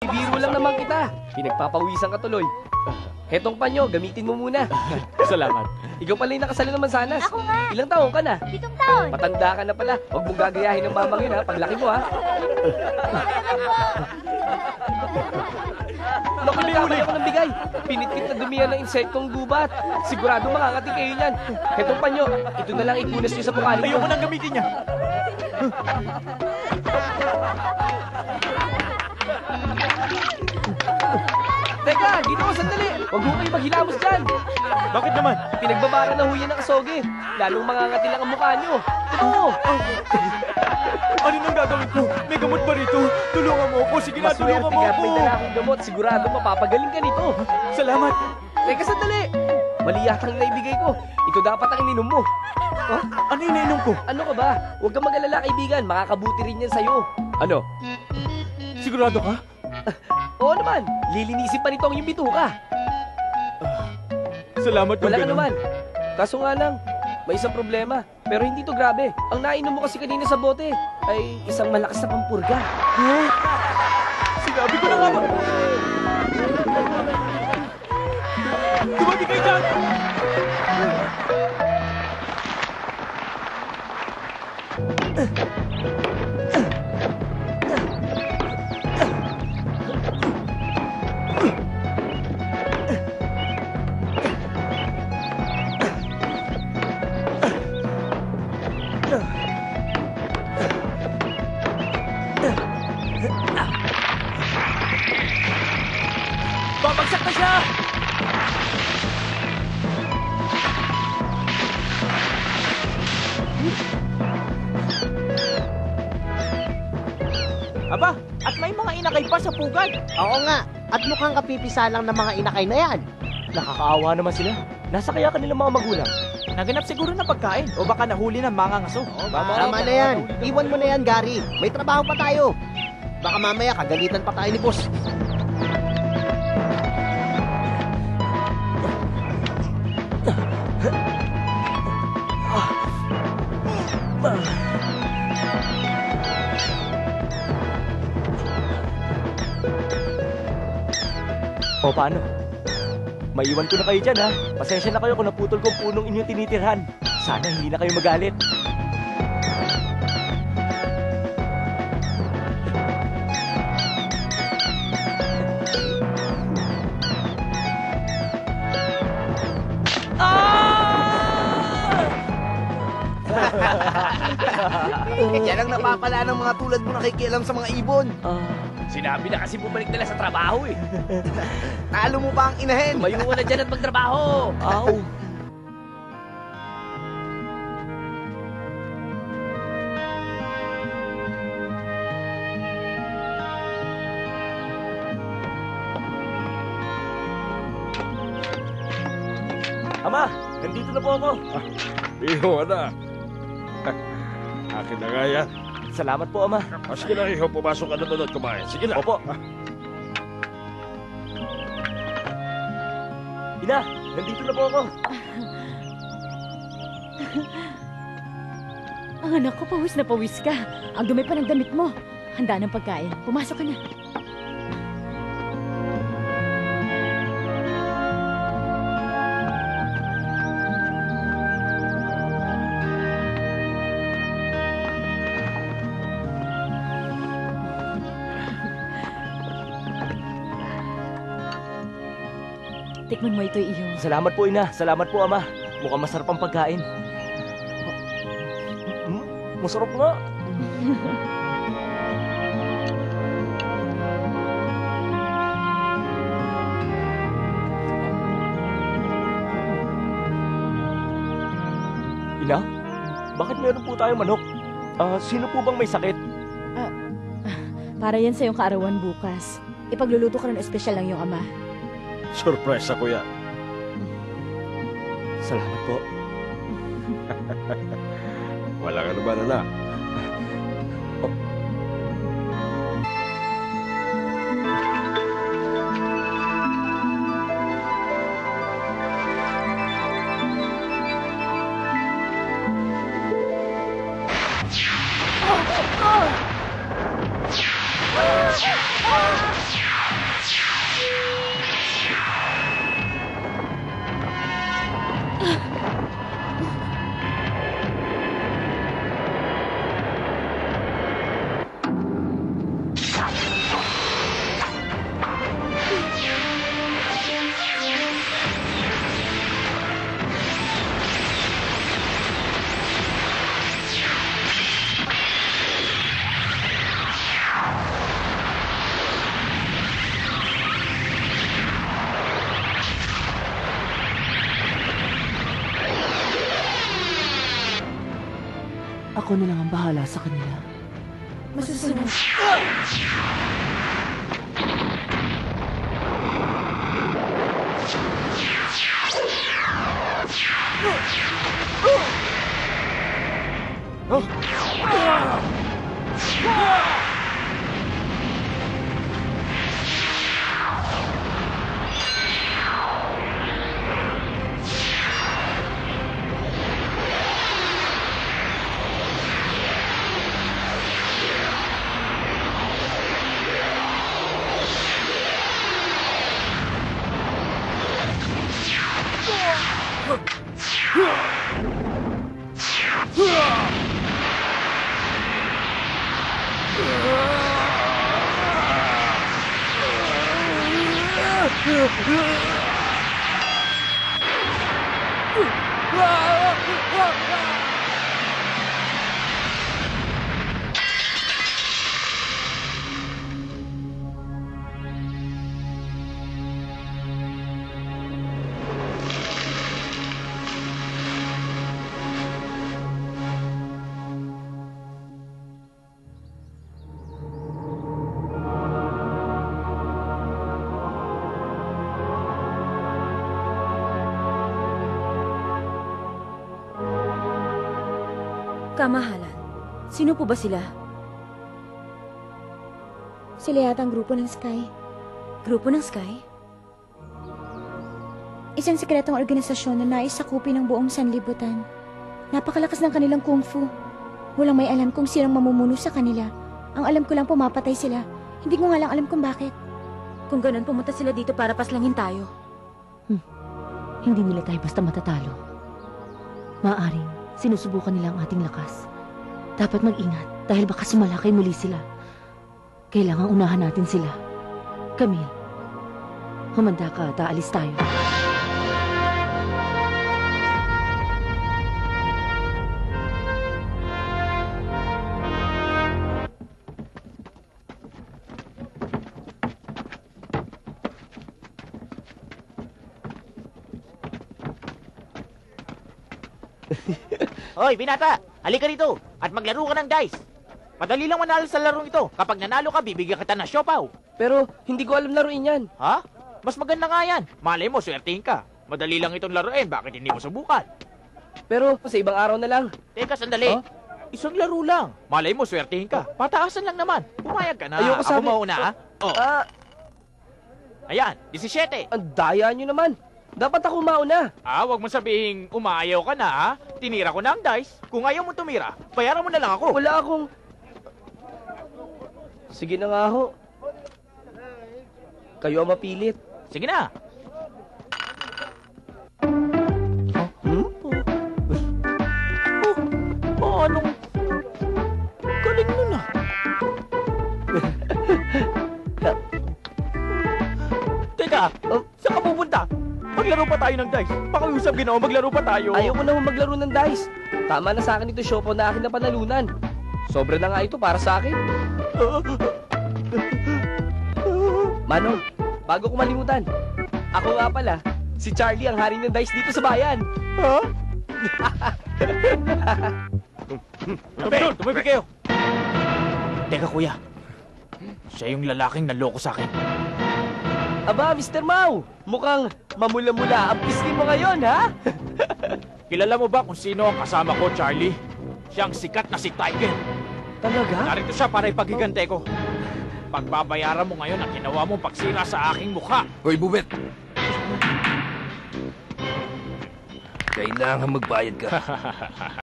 Biro lang naman kita. Pinagpapawisan ka tuloy. Hetong panyo, gamitin mo muna. Salamat. Ikaw pala yung nakasalo ng mansanas. Ako nga. Ilang taon ka na? 7 taon. Matanda ka na pala. Huwag mong gagayahin ng mamang yun ha, paglaki mo ha. Naku, nagkamali ako ng bigay. Pinitkit na dumihan ng insektong gubat. Sigurado makangati kayo niyan. Hetong panyo, ito na lang ipunas niyo sa mukha niyo. Ayoko nang gamitin niya. Teka, dito ko sandali. Huwag mo kayo maghilamos dyan. Bakit naman? Pinagbabara na huyan ng kasoge. Lalong mangangati lang ang mukha niyo. Oo. Ano nang gagawin ko? May gamot pa rito. Tulungan mo ako. Sige na, tulungan Maswerte mo ka, ako. may dala akong gamot. Sigurado mapapagaling ka nito. Salamat. Teka, sandali. Mali yatang naibigay ko. Ito dapat ang ininom mo. Ano yung nainom ko? Ano ka ba? Huwag kang mag-alala, kaibigan. Makakabuti rin yan sa'yo. Ano? Sigurado ka? Oo naman. Lilinisin pa nito ang iyong bituka. Salamat kung Wala ka ganun. naman. Kaso nga lang, may isang problema. Pero hindi to grabe. Ang nainom mo kasi kanina sa bote ay isang malakas na pampurga. Sinabi ko na nga ba? Tumabi kayo dyan! Babagsak na siya! Aba, at may mga inakay pa sa pugad. Oo nga, at mukhang kapipisa lang ng mga inakay na yan. Nakakaawa naman sila. Nasa kaya kanilang mga magulang? Naganap siguro na pagkain o baka nahuli ng mga ngaso. Tama na yan, iwan mo na yan, Gary. May trabaho pa tayo. Baka mamaya kagalitan pa tayo ni boss. O paano? Maiwan ko na kayo dyan ha. Pasensya na kayo kung naputol ko ang punong inyong tinitirhan. Sana hindi na kayo magalit. Yan ang napapala ng mga tulad mo nakikialam sa mga ibon. Sinabi na kasi bumalik nila sa trabaho eh. Talo mo pa ang inahin. Tumayo ka na dyan at magtrabaho. Aw. Ama, nandito na po ako. Iho, na. Akin na nga yan. Salamat po, Ama. Sige na, Iho, pumasok ka na doon at kumain. Sige na. Opo. Ina, nandito na po ako. Ang anak ko, pawis na pawis ka. Ang dumi pa ng damit mo. Handa ng pagkain. Pumasok ka na. Tikman mo ito, iyo. Salamat po, Ina. Salamat po, Ama. Mukhang masarap ang pagkain. Masarap nga. Ina, bakit meron po tayong manok? Sino po bang may sakit? Para yan sa iyong kaarawan bukas. Ipagluluto ka ng espesyal lang yung ama. Surprise ako yan. Salamat po. Wala ka naman, anak. Ako na lang ang bahala sa kanila. Masusunod. Kamahalan. Sino po ba sila? Sila yata ang grupo ng Sky. Grupo ng Sky? Isang sekretong organisasyon na nais sakupin ng buong sanlibutan. Napakalakas ng kanilang kung fu. Walang may alam kung sinong mamumuno sa kanila. Ang alam ko lang pumapatay sila. Hindi ko nga lang alam kung bakit. Kung ganun, pumunta sila dito para paslangin tayo. Hindi nila tayo basta matatalo. Maaring sinusubukan nila ang ating lakas. Dapat mag-ingat dahil baka sumalakay muli sila. Kailangang unahan natin sila. Camille, humanda ka at aalis tayo. Hoy, binata! Halika rito at maglaro ka ng dice. Madali lang manalo sa larong ito. Kapag nanalo ka, bibigyan kita ng siopaw. Pero hindi ko alam laruin yan. Ha? Mas maganda nga yan. Malay mo, swertihin ka. Madali lang itong laruin. Bakit hindi mo subukan? Pero sa ibang araw na lang. Teka, sandali. Huh? Isang laro lang. Malay mo, swertihin ka. Pataasan lang naman. Pumayag ka na. Ayoko Ako sabi. mauna, ha? Oh. Ayan, 17. Ang daya nyo naman. Dapat ako mauna. Wag mo sabihin umaayaw ka na, ha? Tinira ko na ang dice. Kung ayaw mo tumira, bayaran mo na lang ako. Wala akong... Sige na nga ho. Kayo ang mapilit. Sige na. Anong... Galing nun, ah. Teka, saan ka pupunta? Maglaro pa tayo ng dice. Pakiusap, Ginoo, maglaro pa tayo. Ayoko na maglaro ng dice. Tama na sa akin ito, Siopaw, na akin na panalunan. Sobra na nga ito para sa akin. Manong, bago ko malimutan, ako nga pala, si Charlie ang hari ng dice dito sa bayan. Ha? Tumibig kayo. Teka, kuya. Siya yung lalaking naloko sa akin. Aba, Mr. Mau, mukhang mamula-mula ang pisngi mo ngayon, ha? Kilala mo ba kung sino ang kasama ko, Charlie? Siyang sikat na si Tiger. Talaga? Narito siya para ipagigante ko. Pagbabayaran mo ngayon ang ginawa mong pagsira sa aking mukha. Hoy, bubet! Kailangan magbayad ka.